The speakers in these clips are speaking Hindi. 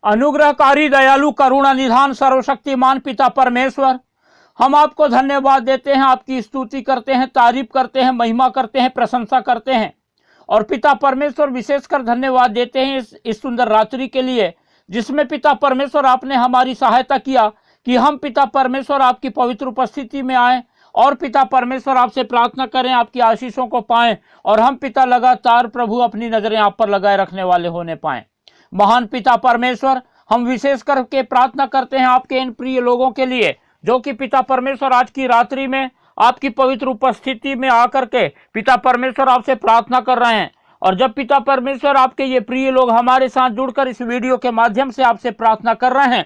अनुग्रहकारी दयालु करुणा निधान सर्वशक्तिमान पिता परमेश्वर, हम आपको धन्यवाद देते हैं, आपकी स्तुति करते हैं, तारीफ करते हैं, महिमा करते हैं, प्रशंसा करते हैं। और पिता परमेश्वर विशेषकर धन्यवाद देते हैं इस सुंदर रात्रि के लिए, जिसमें पिता परमेश्वर आपने हमारी सहायता किया कि हम पिता परमेश्वर आपकी पवित्र उपस्थिति में आए और पिता परमेश्वर आपसे प्रार्थना करें, आपकी आशीषों को पाएं और हम पिता लगातार प्रभु अपनी नजरें आप पर लगाए रखने वाले होने पाएं। महान पिता परमेश्वर, हम विशेष करके प्रार्थना करते हैं आपके इन प्रिय लोगों के लिए जो कि पिता परमेश्वर आज की रात्रि में आपकी पवित्र उपस्थिति में आकर के पिता परमेश्वर आपसे प्रार्थना कर रहे हैं। और जब पिता परमेश्वर आपके ये प्रिय लोग हमारे साथ जुड़कर इस वीडियो के माध्यम से आपसे प्रार्थना कर रहे हैं,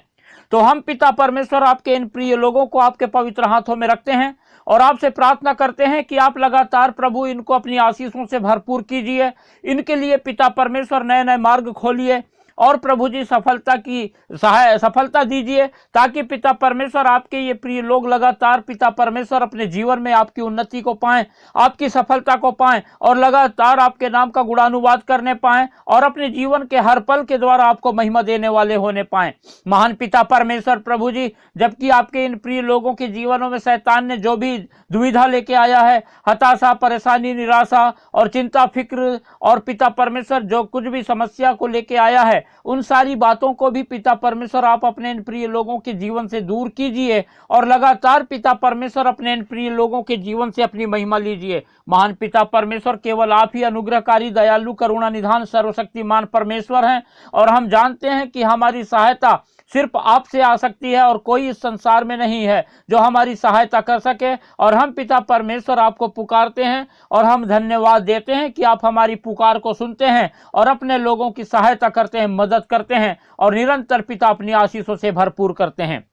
तो हम पिता परमेश्वर आपके इन प्रिय लोगों को आपके पवित्र हाथों में रखते हैं और आपसे प्रार्थना करते हैं कि आप लगातार प्रभु इनको अपनी आशीषों से भरपूर कीजिए। इनके लिए पिता परमेश्वर नए नए मार्ग खोलिए और प्रभु जी सफलता दीजिए, ताकि पिता परमेश्वर आपके ये प्रिय लोग लगातार पिता परमेश्वर अपने जीवन में आपकी उन्नति को पाएं, आपकी सफलता को पाएं और लगातार आपके नाम का गुणानुवाद करने पाएं और अपने जीवन के हर पल के द्वारा आपको महिमा देने वाले होने पाएं। महान पिता परमेश्वर प्रभु जी, जबकि आपके इन प्रिय लोगों के जीवनों में शैतान ने जो भी दुविधा लेके आया है, हताशा, परेशानी, निराशा और चिंता, फिक्र और पिता परमेश्वर जो कुछ भी समस्या को लेके आया है, उन सारी बातों को भी पिता परमेश्वर आप अपने इन प्रिय लोगों के जीवन से दूर कीजिए और लगातार पिता परमेश्वर अपने इन प्रिय लोगों के जीवन से अपनी महिमा लीजिए। महान पिता परमेश्वर, केवल आप ही अनुग्रहकारी दयालु करुणा निधान सर्वशक्तिमान परमेश्वर हैं और हम जानते हैं कि हमारी सहायता सिर्फ आपसे आ सकती है और कोई इस संसार में नहीं है जो हमारी सहायता कर सके। और हम पिता परमेश्वर आपको पुकारते हैं और हम धन्यवाद देते हैं कि आप हमारी पुकार को सुनते हैं और अपने लोगों की सहायता करते हैं, मदद करते हैं और निरंतर पिता अपनी आशीषों से भरपूर करते हैं।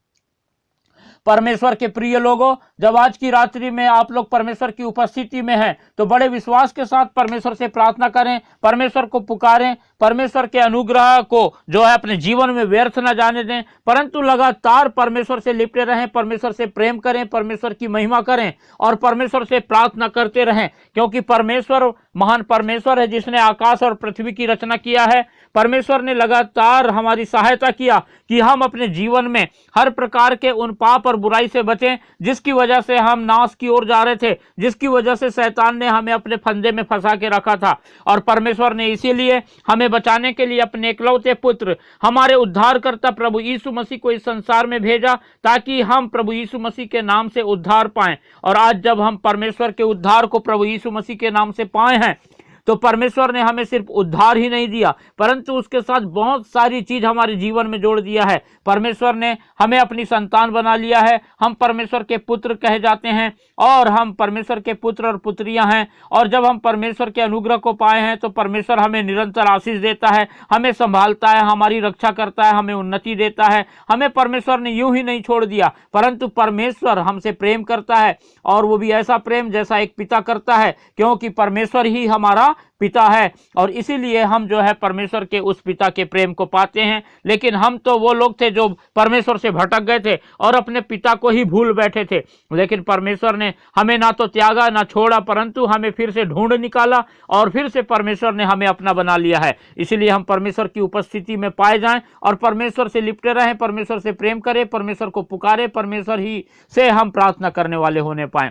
परमेश्वर के प्रिय लोगों, जब आज की रात्रि में आप लोग परमेश्वर की उपस्थिति में हैं, तो बड़े विश्वास के साथ परमेश्वर से प्रार्थना करें, परमेश्वर को पुकारें, परमेश्वर के अनुग्रह को जो है अपने जीवन में व्यर्थ न जाने दें, परंतु लगातार परमेश्वर से लिपटे रहें, परमेश्वर से प्रेम करें, परमेश्वर की महिमा करें और परमेश्वर से प्रार्थना करते रहें, क्योंकि परमेश्वर महान परमेश्वर है जिसने आकाश और पृथ्वी की रचना किया है। परमेश्वर ने लगातार हमारी सहायता किया कि हम अपने जीवन में हर प्रकार के उन पाप और बुराई से बचें जिसकी वजह से हम नाश की ओर जा रहे थे, जिसकी वजह से शैतान ने हमें अपने फंदे में फंसा के रखा था। और परमेश्वर ने इसीलिए हमें बचाने के लिए अपने इकलौते पुत्र हमारे उद्धारकर्ता प्रभु यीशु मसीह को इस संसार में भेजा, ताकि हम प्रभु यीशु मसीह के नाम से उद्धार पाएं। और आज जब हम परमेश्वर के उद्धार को प्रभु यीशु मसीह के नाम से पाए हैं, तो परमेश्वर ने हमें सिर्फ उद्धार ही नहीं दिया, परंतु उसके साथ बहुत सारी चीज हमारे जीवन में जोड़ दिया है। परमेश्वर ने हमें अपनी संतान बना लिया है, हम परमेश्वर के पुत्र कहे जाते हैं और हम परमेश्वर के पुत्र और पुत्रियां हैं। और जब हम परमेश्वर के अनुग्रह को पाए हैं, तो परमेश्वर हमें निरंतर आशीष देता है, हमें संभालता है, हमारी रक्षा करता है, हमें उन्नति देता है। हमें परमेश्वर ने यूं ही नहीं छोड़ दिया, परंतु परमेश्वर हमसे प्रेम करता है और वो भी ऐसा प्रेम जैसा एक पिता करता है, क्योंकि परमेश्वर ही हमारा पिता है। और इसीलिए हम जो है परमेश्वर के उस पिता के प्रेम को पाते हैं। लेकिन हम तो वो लोग थे जो परमेश्वर से भटक गए थे और अपने पिता को ही भूल बैठे थे, लेकिन परमेश्वर ने हमें ना तो त्यागा ना छोड़ा, परंतु हमें फिर से ढूंढ निकाला और फिर से परमेश्वर ने हमें अपना बना लिया है। इसीलिए हम परमेश्वर की उपस्थिति में पाए जाएं और परमेश्वर से लिपटे रहें, परमेश्वर से प्रेम करें, परमेश्वर को पुकारे, परमेश्वर ही से हम प्रार्थना करने वाले होने पाएं।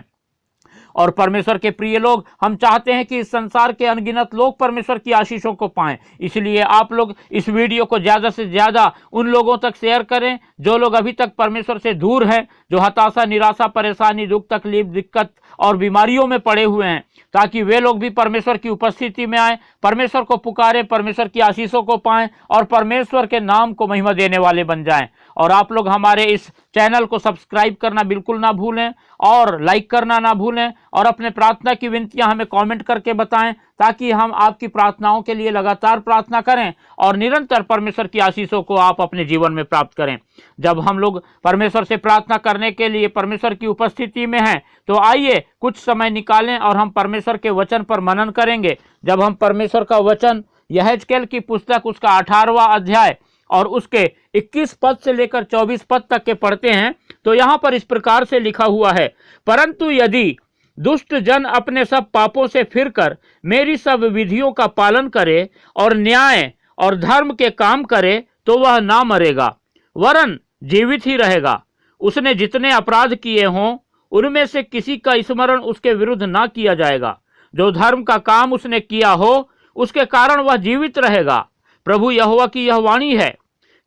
और परमेश्वर के प्रिय लोग, हम चाहते हैं कि इस संसार के अनगिनत लोग परमेश्वर की आशीषों को पाएं। इसलिए आप लोग इस वीडियो को ज़्यादा से ज़्यादा उन लोगों तक शेयर करें जो लोग अभी तक परमेश्वर से दूर हैं, जो हताशा, निराशा, परेशानी, दुख, तकलीफ, दिक्कत और बीमारियों में पड़े हुए हैं, ताकि वे लोग भी परमेश्वर की उपस्थिति में आए, परमेश्वर को पुकारें, परमेश्वर की आशीषों को पाएं और परमेश्वर के नाम को महिमा देने वाले बन जाएं। और आप लोग हमारे इस चैनल को सब्सक्राइब करना बिल्कुल ना भूलें और लाइक करना ना भूलें और अपने प्रार्थना की विनतियां हमें कमेंट करके बताएं, ताकि हम आपकी प्रार्थनाओं के लिए लगातार प्रार्थना करें और निरंतर परमेश्वर की आशीषों को आप अपने जीवन में प्राप्त करें। जब हम लोग परमेश्वर से प्रार्थना करने के लिए परमेश्वर की उपस्थिति में हैं, तो आइए कुछ समय निकालें और हम परमेश्वर के वचन पर मनन करेंगे। जब हम परमेश्वर का वचन यहेजकेल की पुस्तक उसका 18वां अध्याय और उसके 21 पद से लेकर 24 पद तक के पढ़ते हैं, तो यहाँ पर इस प्रकार से लिखा हुआ है, परंतु यदि दुष्ट जन अपने सब पापों से फिरकर मेरी सब विधियों का पालन करे और न्याय और धर्म के काम करे, तो वह ना मरेगा वरन जीवित ही रहेगा। उसने जितने अपराध किए हों उनमें से किसी का स्मरण उसके विरुद्ध ना किया जाएगा। जो धर्म का काम उसने किया हो उसके कारण वह जीवित रहेगा। प्रभु यहोवा की यह वाणी है,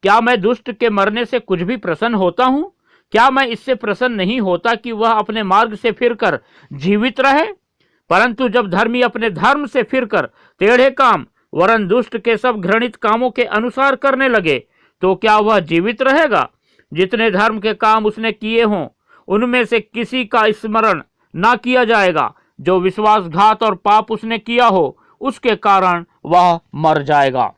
क्या मैं दुष्ट के मरने से कुछ भी प्रसन्न होता हूं? क्या मैं इससे प्रसन्न नहीं होता कि वह अपने मार्ग से फिरकर जीवित रहे? परंतु जब धर्मी अपने धर्म से फिरकर टेढ़े काम वरन दुष्ट के सब घृणित कामों के अनुसार करने लगे, तो क्या वह जीवित रहेगा? जितने धर्म के काम उसने किए हों उनमें से किसी का स्मरण ना किया जाएगा। जो विश्वासघात और पाप उसने किया हो उसके कारण वह मर जाएगा।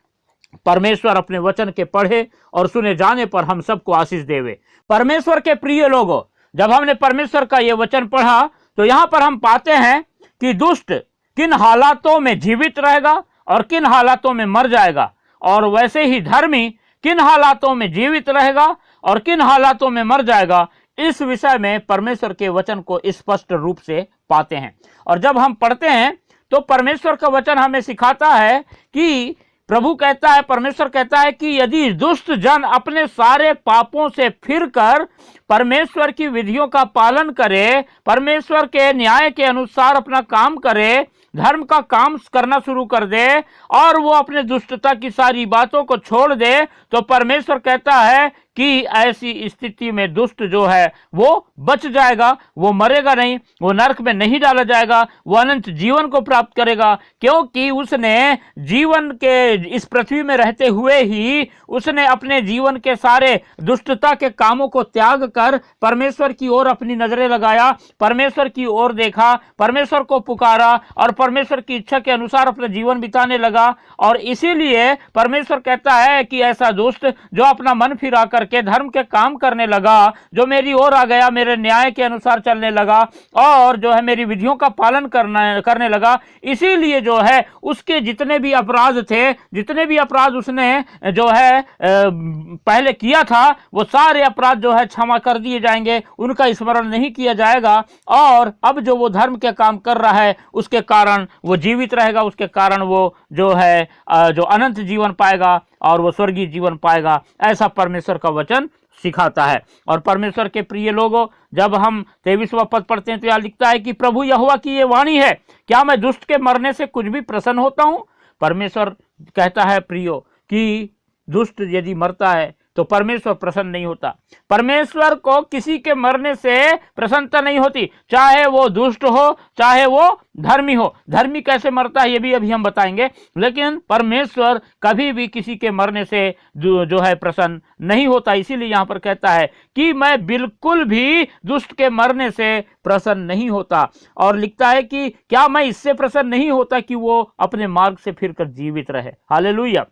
परमेश्वर अपने वचन के पढ़े और सुने जाने पर हम सबको आशीष देवे। परमेश्वर के प्रिय लोगों, जब हमने परमेश्वर का यह वचन पढ़ा तो यहाँ पर हम पाते हैं कि दुष्ट किन हालातों में जीवित रहेगा और किन हालातों में मर जाएगा, और वैसे ही धर्मी किन हालातों में जीवित रहेगा और किन हालातों में मर जाएगा। इस विषय में परमेश्वर के वचन को स्पष्ट रूप से पाते हैं। और जब हम पढ़ते हैं तो परमेश्वर का वचन हमें सिखाता है कि प्रभु कहता है, परमेश्वर कहता है कि यदि दुष्ट जन अपने सारे पापों से फिरकर परमेश्वर की विधियों का पालन करे, परमेश्वर के न्याय के अनुसार अपना काम करे, धर्म का काम करना शुरू कर दे और वो अपने दुष्टता की सारी बातों को छोड़ दे, तो परमेश्वर कहता है कि ऐसी स्थिति में दुष्ट जो है वो बच जाएगा, वो मरेगा नहीं, वो नरक में नहीं डाला जाएगा, वो अनंत जीवन को प्राप्त करेगा, क्योंकि उसने जीवन के इस पृथ्वी में रहते हुए ही उसने अपने जीवन के सारे दुष्टता के कामों को त्याग कर परमेश्वर की ओर अपनी नजरें लगाया, परमेश्वर की ओर देखा, परमेश्वर को पुकारा और परमेश्वर की इच्छा के अनुसार अपना जीवन बिताने लगा। और इसीलिए परमेश्वर कहता है कि ऐसा दुष्ट जो अपना मन फिरा करके धर्म के काम करने लगा, जो मेरी ओर आ गया, मेरे न्याय के अनुसार चलने लगा और जो है मेरी विधियों का पालन करने लगा, इसीलिए जो है उसके जितने भी अपराध थे, जितने भी अपराध उसने जो है पहले किया था, वो सारे अपराध जो है क्षमा कर दिए जाएंगे, उनका स्मरण नहीं किया जाएगा। और अब जो वो धर्म के काम कर रहा है उसके कारण वो जीवित रहेगा, उसके कारण वो जो है जो अनंत जीवन पाएगा और वो स्वर्गीय जीवन पाएगा। ऐसा परमेश्वर का वचन सिखाता है। और परमेश्वर के प्रिय लोगों, जब हम 23वां पद पढ़ते हैं तो यह लिखता है कि प्रभु यहोवा की ये वाणी है, क्या मैं दुष्ट के मरने से कुछ भी प्रसन्न होता हूं? परमेश्वर कहता है प्रियो कि दुष्ट यदि मरता है तो परमेश्वर प्रसन्न नहीं होता। परमेश्वर को किसी के मरने से प्रसन्नता नहीं होती, चाहे वो दुष्ट हो चाहे वो धर्मी हो। धर्मी कैसे मरता है ये भी अभी हम बताएंगे, लेकिन परमेश्वर कभी भी किसी के मरने से जो है प्रसन्न नहीं होता। इसीलिए यहाँ पर कहता है कि मैं बिल्कुल भी दुष्ट के मरने से प्रसन्न नहीं होता। और लिखता है कि क्या मैं इससे प्रसन्न नहीं होता कि वो अपने मार्ग से फिरकर जीवित रहे। हालेलुया।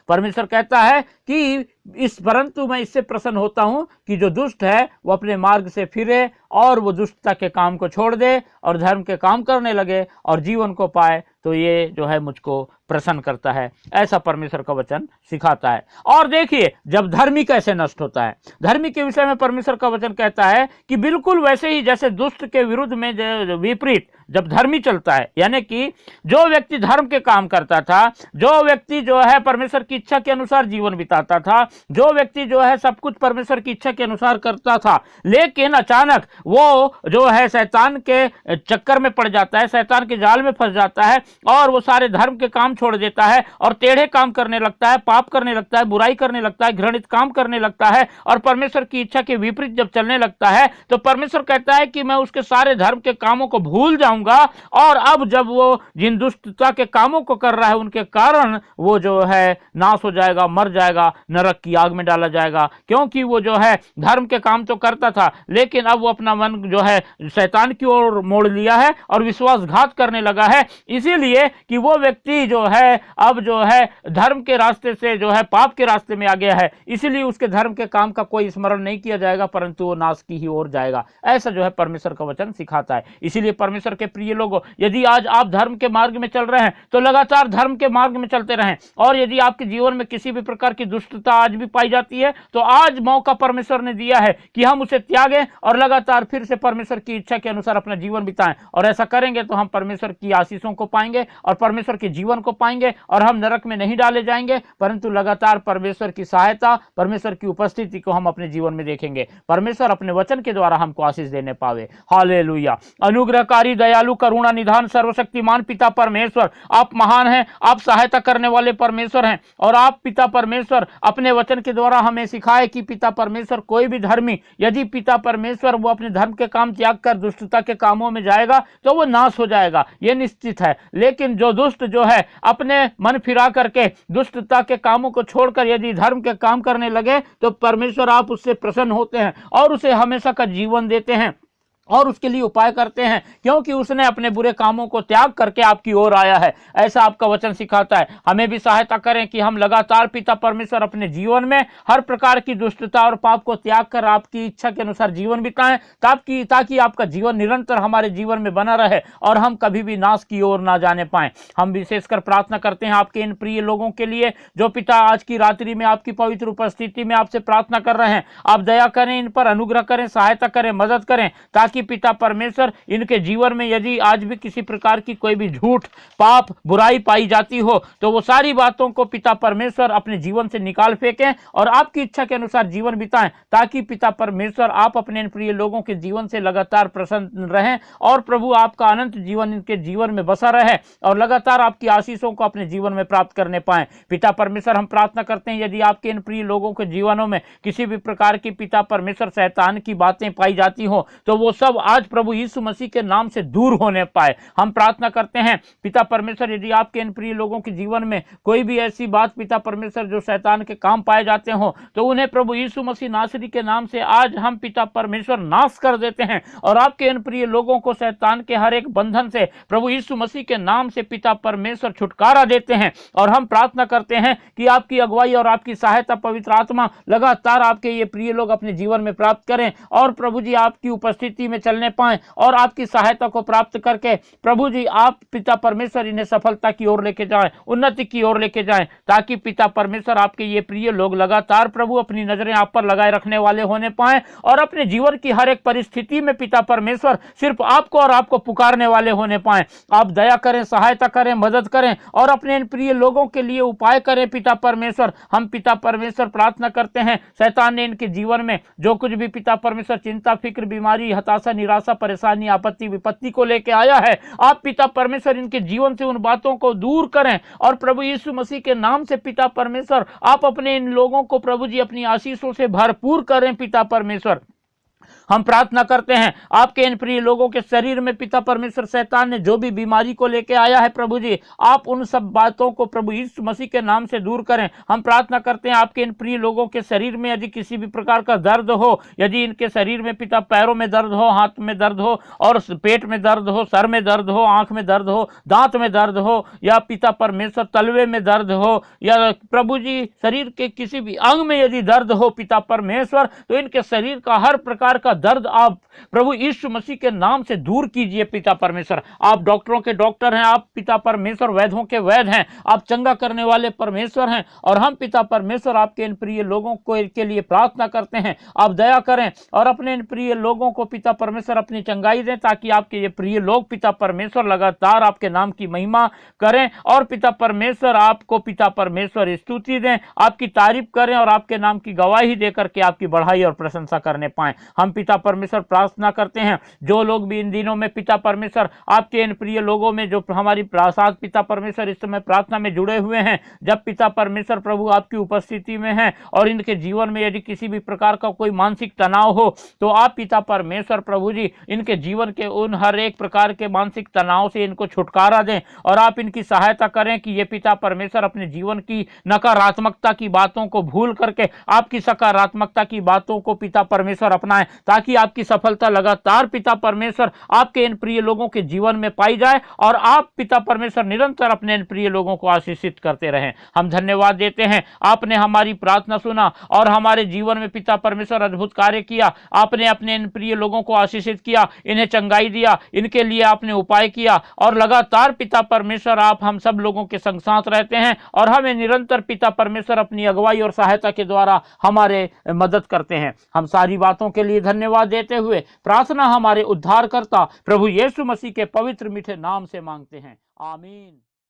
परमेश्वर कहता है कि परंतु मैं इससे प्रसन्न होता हूं कि जो दुष्ट है वो अपने मार्ग से फिरे और वो दुष्टता के काम को छोड़ दे और धर्म के काम करने लगे और जीवन को पाए, तो ये जो है मुझको प्रसन्न करता है। ऐसा परमेश्वर का वचन सिखाता है। और देखिए जब धर्मी कैसे नष्ट होता है, धर्मी के विषय में परमेश्वर का वचन कहता है कि बिल्कुल वैसे ही जैसे दुष्ट के विरुद्ध में विपरीत जब धर्मी चलता है, यानी कि जो व्यक्ति धर्म के काम करता था, जो व्यक्ति जो है परमेश्वर की इच्छा के अनुसार जीवन बिताता था, जो व्यक्ति जो है सब कुछ परमेश्वर की इच्छा के अनुसार करता था, लेकिन अचानक वो जो है शैतान के चक्कर में पड़ जाता है, शैतान के जाल में फंस जाता है और वो सारे धर्म के काम छोड़ देता है और टेढ़े काम करने लगता है, पाप करने लगता है, बुराई करने लगता है, घृणित काम करने लगता है और परमेश्वर की इच्छा के विपरीत जब चलने लगता है, तो परमेश्वर कहता है कि मैं उसके सारे धर्म के कामों को भूल जाऊंगा और अब जब वो जिन दुष्टता के कामों को कर रहा है उनके कारण वो जो है नाश हो जाएगा, मर जाएगा, नरक की आग में डाला जाएगा। क्योंकि वो जो है धर्म के काम तो करता था, लेकिन अब वो अपना मन जो है शैतान की ओर मोड़ लिया है और विश्वासघात करने लगा है। इसीलिए कि वो व्यक्ति जो है अब जो है धर्म के रास्ते से जो है पाप के रास्ते में आ गया है, इसीलिए उसके धर्म के काम का कोई स्मरण नहीं किया जाएगा, परंतु वो नाश की ही ओर जाएगा। ऐसा जो है परमेश्वर का वचन सिखाता है। इसीलिए परमेश्वर के प्रिय लोगों, यदि आज आप धर्म के मार्ग में चल रहे हैं तो लगातार धर्म के मार्ग में चलते रहें, और यदि आपके जीवन में किसी भी प्रकार की दुष्टता आज भी पाई जाती है, तो आज मौका परमेश्वर ने दिया है कि हम उसे त्यागें और लगातार फिर से परमेश्वर की इच्छा के अनुसार अपना जीवन बिताएं। और ऐसा करेंगे तो हम परमेश्वर की आशीषों को पाएंगे और परमेश्वर के जीवन को पाएंगे और हम नरक में नहीं डाले जाएंगे, परंतु लगातार परमेश्वर की सहायता, परमेश्वर की उपस्थिति को हम अपने जीवन में देखेंगे। परमेश्वर अपने वचन के द्वारा हमको आशीष देने पावे। हालेलुया। अनुग्रहकारी, दयालु, करुणा निधान, सर्वशक्तिमान पिता परमेश्वर, आप महान हैं, आप सहायता करने वाले परमेश्वर हैं। और आप पिता परमेश्वर अपने वचन के द्वारा हमें सिखाए कि पिता परमेश्वर कोई भी धर्मी यदि पिता परमेश्वर वो अपने धर्म के काम त्याग कर दुष्टता के कामों में जाएगा तो वो नाश हो जाएगा, ये निश्चित है। लेकिन जो दुष्ट जो है अपने मन फिरा करके दुष्टता के कामों को छोड़कर यदि धर्म के काम करने लगे तो परमेश्वर आप उससे प्रसन्न होते हैं और उसे हमेशा का जीवन देते हैं और उसके लिए उपाय करते हैं, क्योंकि उसने अपने बुरे कामों को त्याग करके आपकी ओर आया है। ऐसा आपका वचन सिखाता है। हमें भी सहायता करें कि हम लगातार पिता परमेश्वर अपने जीवन में हर प्रकार की दुष्टता और पाप को त्याग कर आपकी इच्छा के अनुसार जीवन बिताएं, ताकि आपका जीवन निरंतर हमारे जीवन में बना रहे और हम कभी भी नाश की ओर ना जाने पाएं। हम विशेषकर प्रार्थना करते हैं आपके इन प्रिय लोगों के लिए जो पिता आज की रात्रि में आपकी पवित्र उपस्थिति में आपसे प्रार्थना कर रहे हैं। आप दया करें, इन पर अनुग्रह करें, सहायता करें, मदद करें, ताकि कि पिता परमेश्वर इनके जीवन में यदि आज भी किसी प्रकार की कोई भी झूठ, पाप, बुराई पाई जाती हो तो वो सारी बातों को पिता परमेश्वर अपने जीवन से निकाल फेंकें और आपकी इच्छा के अनुसार जीवन बिताएं, ताकि पिता परमेश्वर आप अपने इन प्रिय लोगों के जीवन से लगातार प्रसन्न रहें और प्रभु आपका अनंत जीवन इनके जीवन में बसा रहे और लगातार आपकी आशीषों को अपने जीवन में प्राप्त करने पाएं। पिता परमेश्वर हम प्रार्थना करते हैं यदि आपके इन प्रिय लोगों के जीवनों में किसी भी प्रकार की पिता परमेश्वर शैतान की बातें पाई जाती हो तो वो सब आज प्रभु यीशु मसीह के नाम से दूर होने पाए। हम प्रार्थना करते हैं पिता परमेश्वर यदि आपके इन प्रिय लोगों के जीवन में कोई भी ऐसी बात पिता परमेश्वर जो शैतान के काम पाए जाते हो तो उन्हें प्रभु यीशु मसीह नासरी के नाम से आज हम पिता परमेश्वर नाश कर देते हैं और आपके इन प्रिय लोगों को शैतान के हर एक बंधन से प्रभु यीशु मसीह के नाम से पिता परमेश्वर छुटकारा देते हैं। और हम प्रार्थना करते हैं कि आपकी अगुवाई और आपकी सहायता पवित्र आत्मा लगातार आपके ये प्रिय लोग अपने जीवन में प्राप्त करें और प्रभु जी आपकी उपस्थिति में चलने पाएं और आपकी सहायता को प्राप्त करके प्रभु जी आप पिता परमेश्वर इन्हें सफलता की ओर लेके जाएं, उन्नति की ओर लेके जाएं, ताकि पिता परमेश्वर आपके ये प्रिय लोग लगातार प्रभु अपनी नजरें आप पर लगाए रखने वाले होने पाएं और अपने जीवन की हर एक परिस्थिति में पिता परमेश्वर सिर्फ आपको और आपको पुकारने वाले होने पाएं। आप दया करें, सहायता करें, मदद करें और अपने इन प्रिय लोगों के लिए उपाय करें पिता परमेश्वर। हम पिता परमेश्वर प्रार्थना करते हैं शैतान ने इनके जीवन में जो कुछ भी पिता परमेश्वर चिंता, फिक्र, बीमारी, हताशा, निराशा, परेशानी, आपत्ति, विपत्ति को लेके आया है, आप पिता परमेश्वर इनके जीवन से उन बातों को दूर करें और प्रभु यीशु मसीह के नाम से पिता परमेश्वर आप अपने इन लोगों को प्रभु जी अपनी आशीषों से भरपूर करें पिता परमेश्वर। हम प्रार्थना करते हैं आपके इन प्रिय लोगों के शरीर में पिता परमेश्वर शैतान ने जो भी बीमारी को लेके आया है प्रभु जी आप उन सब बातों को प्रभु यीशु मसीह के नाम से दूर करें। हम प्रार्थना करते हैं आपके इन प्रिय लोगों के शरीर में यदि किसी भी प्रकार का दर्द हो, यदि इनके शरीर में पिता पैरों में दर्द हो, हाथ में दर्द हो और पेट में दर्द हो, सर में दर्द हो, आंख में दर्द हो, दांत में दर्द हो या पिता परमेश्वर तलवे में दर्द हो या प्रभु जी शरीर के किसी भी अंग में यदि दर्द हो पिता परमेश्वर तो इनके शरीर का हर प्रकार का दर्द आप प्रभु यीशु मसीह के नाम से दूर कीजिए पिता परमेश्वर। आप डॉक्टरों के डॉक्टर हैं, आप पिता परमेश्वर वैद्यों के वैद्य हैं, आप चंगा करने वाले परमेश्वर हैं और हम पिता परमेश्वर आपके इन प्रिय लोगों को के लिए प्रार्थना करते हैं आप दया करें और अपने इन प्रिय लोगों को पिता परमेश्वर अपनी चंगाई दें ताकि आपके ये प्रिय लोग पिता परमेश्वर लगातार आपके नाम की महिमा करें और पिता परमेश्वर आपको पिता परमेश्वर स्तुति दें, आपकी तारीफ करें और आपके नाम की गवाही देकर के आपकी बढ़ाई और प्रशंसा करने पाएं। हम पिता परमेश्वर प्रार्थना करते हैं जो लोग भी इन दिनों में पिता परमेश्वर आपके इन प्रिय लोगों में जो हमारी साथ पिता परमेश्वर इस समय प्रार्थना में जुड़े हुए हैं, जब पिता परमेश्वर प्रभु आपकी उपस्थिति में हैं और इनके जीवन में यदि किसी भी प्रकार का कोई मानसिक तनाव हो तो आप पिता परमेश्वर प्रभु जी इनके जीवन के उन हर एक प्रकार के मानसिक तनाव से इनको छुटकारा दें और आप इनकी सहायता करें कि ये पिता परमेश्वर अपने जीवन की नकारात्मकता की बातों को भूल करके आपकी सकारात्मकता की बातों को पिता परमेश्वर अपनाएं ताकि आपकी सफलता लगातार पिता परमेश्वर आपके इन प्रिय लोगों के जीवन में पाई जाए और आप पिता परमेश्वर निरंतर अपने इन प्रिय लोगों को आशीषित करते रहें। हम धन्यवाद देते हैं, आपने हमारी प्रार्थना सुना और हमारे जीवन में पिता परमेश्वर अद्भुत कार्य किया। आपने अपने इन प्रिय लोगों को आशीषित किया, इन्हें चंगाई दिया, इनके लिए आपने उपाय किया और लगातार पिता परमेश्वर आप हम सब लोगों के संग साथ रहते हैं और हमें निरंतर पिता परमेश्वर अपनी अगुवाई और सहायता के द्वारा हमारे मदद करते हैं। हम सारी बातों के लिए धन्यवाद देते हुए प्रार्थना हमारे उद्धारकर्ता प्रभु यीशु मसीह के पवित्र मीठे नाम से मांगते हैं, आमीन।